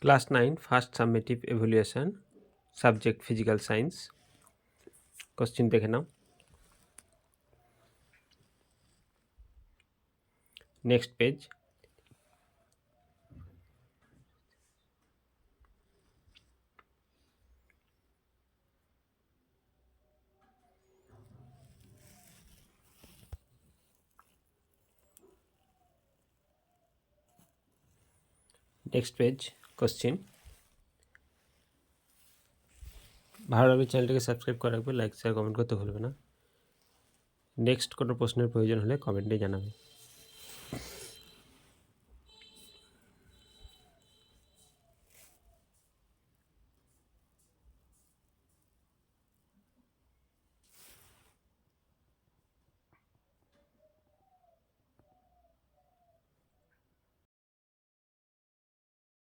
Class 9 First Summative Evaluation Subject Physical Science question দেখে নাও। Next page. Next page question. ভালো লাগলে চ্যানেলটিকে সাবস্ক্রাইব করে রাখবে, লাইক শেয়ার কমেন্ট করতে ভুলবে না। নেক্সট কোনো প্রশ্নের প্রয়োজন হলে কমেন্টে জানাবে।